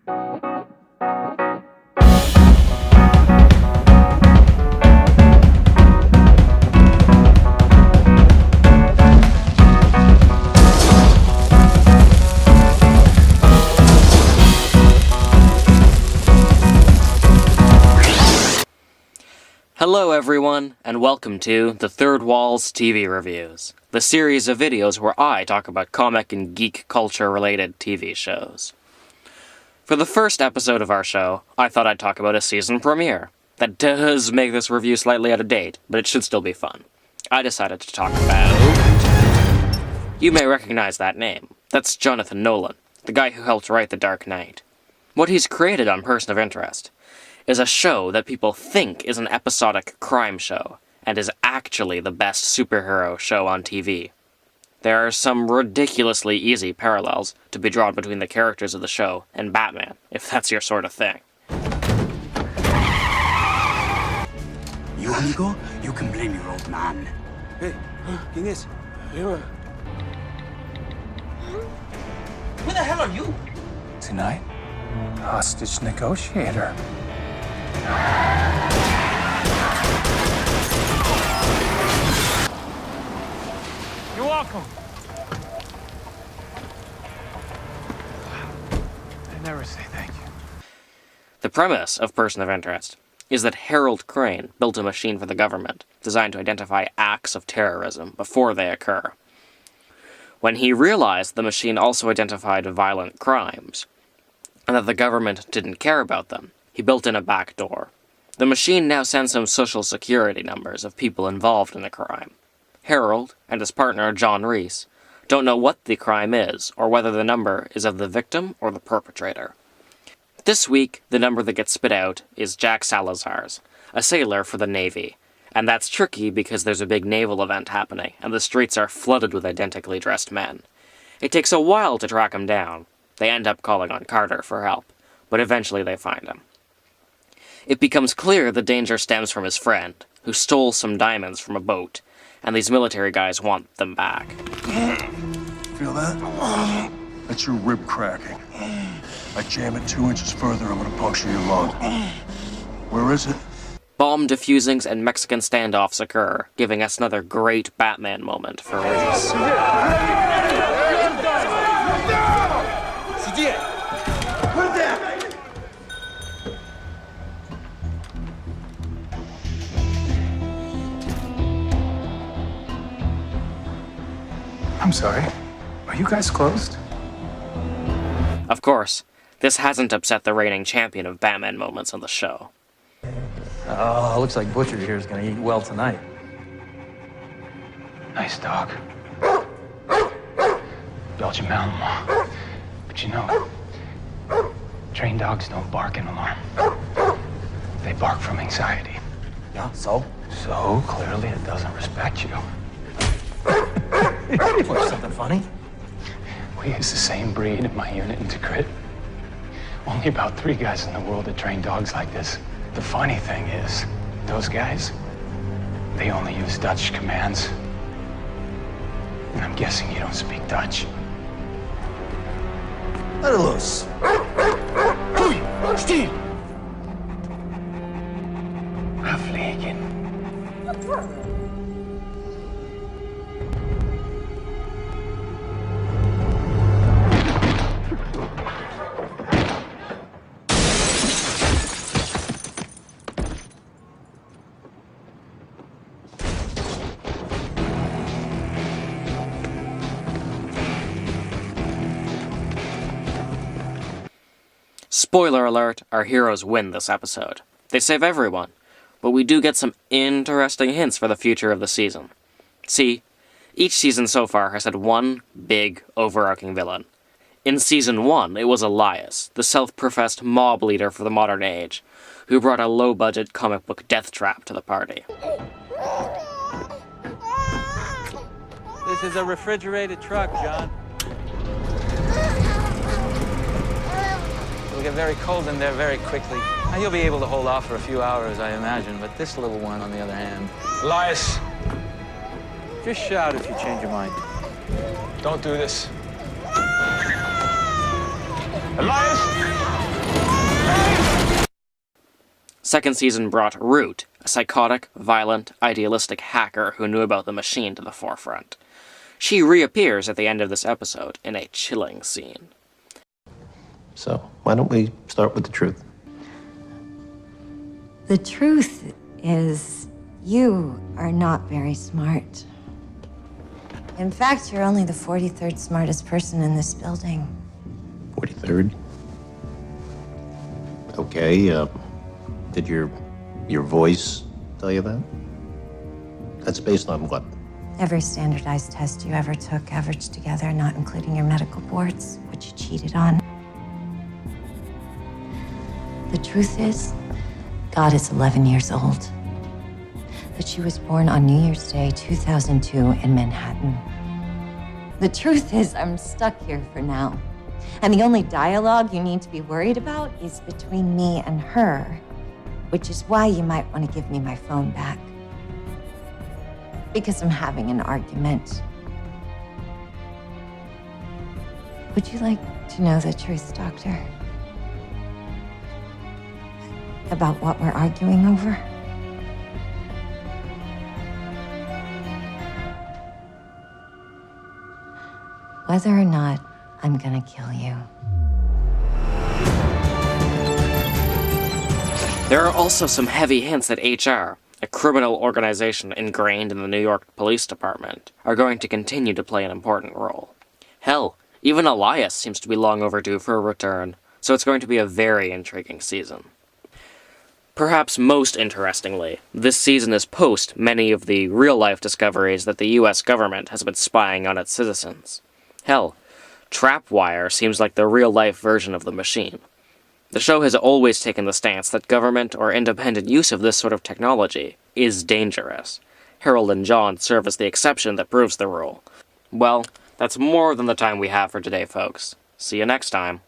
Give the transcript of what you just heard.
Hello everyone, and welcome to The 3rd Wall's TV Reviews, the series of videos where I talk about comic and geek culture-related TV shows. For the first episode of our show, I thought I'd talk about a season premiere. That does make this review slightly out of date, but it should still be fun. I decided to talk about... You may recognize that name. That's Jonathan Nolan, the guy who helped write The Dark Knight. What he's created on Person of Interest is a show that people think is an episodic crime show, and is actually the best superhero show on TV. There are some ridiculously easy parallels to be drawn between the characters of the show and Batman, if that's your sort of thing. You amigo, you can blame your old man. Hey, ¿quién es? Who the hell are you? Tonight, hostage negotiator. You're welcome. I never say thank you. The premise of Person of Interest is that Harold Crane built a machine for the government designed to identify acts of terrorism before they occur. When he realized the machine also identified violent crimes, and that the government didn't care about them, he built in a back door. The machine now sends him social security numbers of people involved in the crime. Harold and his partner, John Reese, don't know what the crime is, or whether the number is of the victim or the perpetrator. This week, the number that gets spit out is Jack Salazar's, a sailor for the Navy. And that's tricky because there's a big naval event happening, and the streets are flooded with identically dressed men. It takes a while to track him down. They end up calling on Carter for help, but eventually they find him. It becomes clear the danger stems from his friend, who stole some diamonds from a boat, and these military guys want them back. Feel that? That's your rib cracking. I jam it 2 inches further, I'm gonna puncture your lung. Where is it? Bomb defusings and Mexican standoffs occur, giving us another great Batman moment for Reese. I'm sorry. Are you guys closed? Of course, this hasn't upset the reigning champion of Batman moments on the show. Oh, looks like Butcher here is gonna eat well tonight. Nice dog. Belgian Malinois. But you know, trained dogs don't bark in alarm. They bark from anxiety. Yeah, so? So clearly it doesn't respect you. What's something funny? We use the same breed in my unit in Sequart. Only about 3 guys in the world that train dogs like this. The funny thing is, those guys, they only use Dutch commands. And I'm guessing you don't speak Dutch. Let it loose. Stil! Afvliegen. Spoiler alert, our heroes win this episode. They save everyone, but we do get some interesting hints for the future of the season. See, each season so far has had one big, overarching villain. In Season 1, it was Elias, the self-professed mob leader for the modern age, who brought a low-budget comic book death trap to the party. This is a refrigerated truck, John. It'll get very cold in there very quickly. Now, you'll be able to hold off for a few hours, I imagine, but this little one, on the other hand... Elias! Just shout if you change your mind. Don't do this. Elias! Second season brought Root, a psychotic, violent, idealistic hacker who knew about the machine, to the forefront. She reappears at the end of this episode in a chilling scene. So, why don't we start with the truth? The truth is, you are not very smart. In fact, you're only the 43rd smartest person in this building. 43rd? Okay, did your voice tell you that? That's based on what? Every standardized test you ever took, averaged together, not including your medical boards, which you cheated on. The truth is, God is 11 years old. That she was born on New Year's Day, 2002 in Manhattan. The truth is, I'm stuck here for now. And the only dialogue you need to be worried about is between me and her, which is why you might want to give me my phone back. Because I'm having an argument. Would you like to know the truth, Doctor? About what we're arguing over? Whether or not I'm gonna kill you. There are also some heavy hints that HR, a criminal organization ingrained in the New York Police Department, are going to continue to play an important role. Hell, even Elias seems to be long overdue for a return, so it's going to be a very intriguing season. Perhaps most interestingly, this season is post many of the real-life discoveries that the US government has been spying on its citizens. Hell, Trapwire seems like the real-life version of the machine. The show has always taken the stance that government or independent use of this sort of technology is dangerous. Harold and John serve as the exception that proves the rule. Well, that's more than the time we have for today, folks. See you next time.